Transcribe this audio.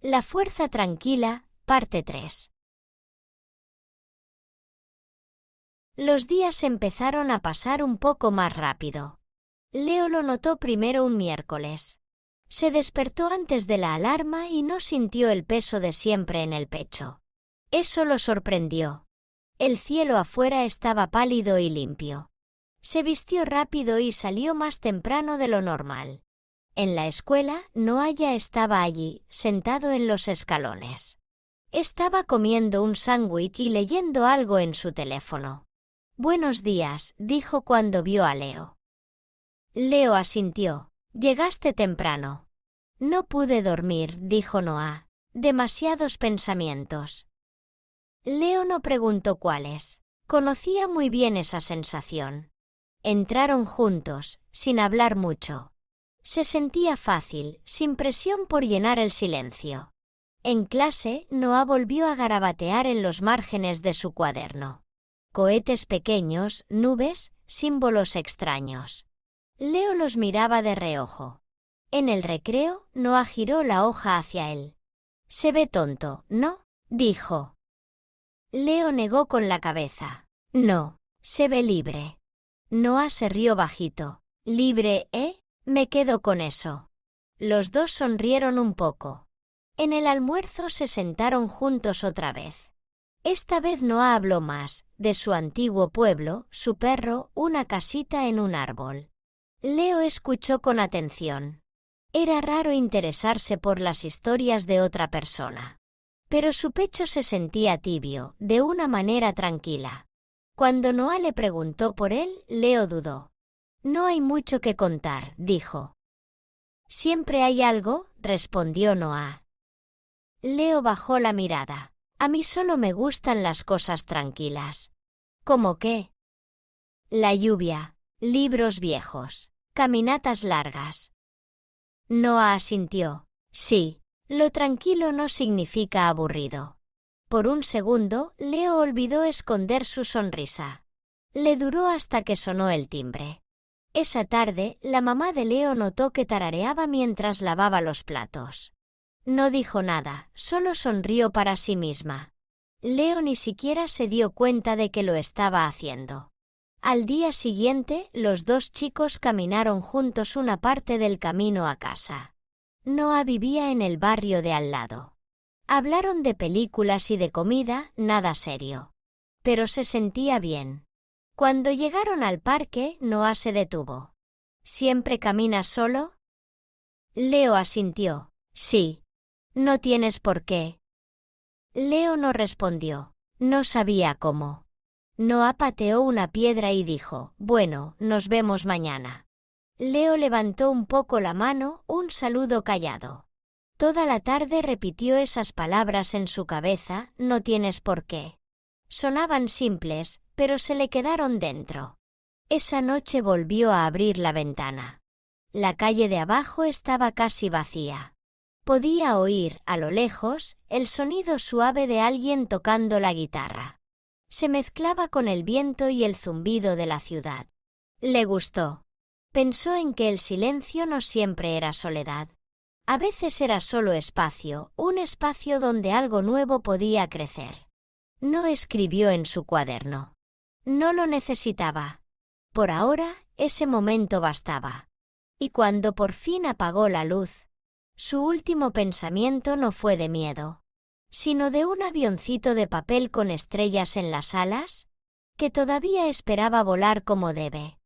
La fuerza tranquila, parte 3. Los días empezaron a pasar un poco más rápido. Leo lo notó primero un miércoles. Se despertó antes de la alarma y no sintió el peso de siempre en el pecho. Eso lo sorprendió. El cielo afuera estaba pálido y limpio. Se vistió rápido y salió más temprano de lo normal. En la escuela, Noah ya estaba allí, sentado en los escalones. Estaba comiendo un sándwich y leyendo algo en su teléfono. «Buenos días», dijo cuando vio a Leo. Leo asintió. «Llegaste temprano». «No pude dormir», dijo Noah. «Demasiados pensamientos». Leo no preguntó cuáles. Conocía muy bien esa sensación. Entraron juntos, sin hablar mucho. Se sentía fácil, sin presión por llenar el silencio. En clase, Noah volvió a garabatear en los márgenes de su cuaderno. Cohetes pequeños, nubes, símbolos extraños. Leo los miraba de reojo. En el recreo, Noah giró la hoja hacia él. «Se ve tonto, ¿no?», dijo. Leo negó con la cabeza. «No, se ve libre». Noah se rió bajito. «¿Libre, eh? Me quedo con eso». Los dos sonrieron un poco. En el almuerzo se sentaron juntos otra vez. Esta vez Noah habló más, de su antiguo pueblo, su perro, una casita en un árbol. Leo escuchó con atención. Era raro interesarse por las historias de otra persona. Pero su pecho se sentía tibio, de una manera tranquila. Cuando Noah le preguntó por él, Leo dudó. «No hay mucho que contar», dijo. «Siempre hay algo», respondió Noah. Leo bajó la mirada. «A mí solo me gustan las cosas tranquilas». «¿Cómo qué?» «La lluvia, libros viejos, caminatas largas». Noah asintió. «Sí, lo tranquilo no significa aburrido». Por un segundo, Leo olvidó esconder su sonrisa. Le duró hasta que sonó el timbre. Esa tarde, la mamá de Leo notó que tarareaba mientras lavaba los platos. No dijo nada, solo sonrió para sí misma. Leo ni siquiera se dio cuenta de que lo estaba haciendo. Al día siguiente, los dos chicos caminaron juntos una parte del camino a casa. Noah vivía en el barrio de al lado. Hablaron de películas y de comida, nada serio. Pero se sentía bien. Cuando llegaron al parque, Noah se detuvo. «¿Siempre caminas solo?» Leo asintió. «Sí. No tienes por qué». Leo no respondió. No sabía cómo. Noah pateó una piedra y dijo: «Bueno, nos vemos mañana». Leo levantó un poco la mano, un saludo callado. Toda la tarde repitió esas palabras en su cabeza: «No tienes por qué». Sonaban simples, pero se le quedaron dentro. Esa noche volvió a abrir la ventana. La calle de abajo estaba casi vacía. Podía oír, a lo lejos, el sonido suave de alguien tocando la guitarra. Se mezclaba con el viento y el zumbido de la ciudad. Le gustó. Pensó en que el silencio no siempre era soledad. A veces era solo espacio, un espacio donde algo nuevo podía crecer. No escribió en su cuaderno. No lo necesitaba. Por ahora, ese momento bastaba. Y cuando por fin apagó la luz, su último pensamiento no fue de miedo, sino de un avioncito de papel con estrellas en las alas, que todavía esperaba volar como debe.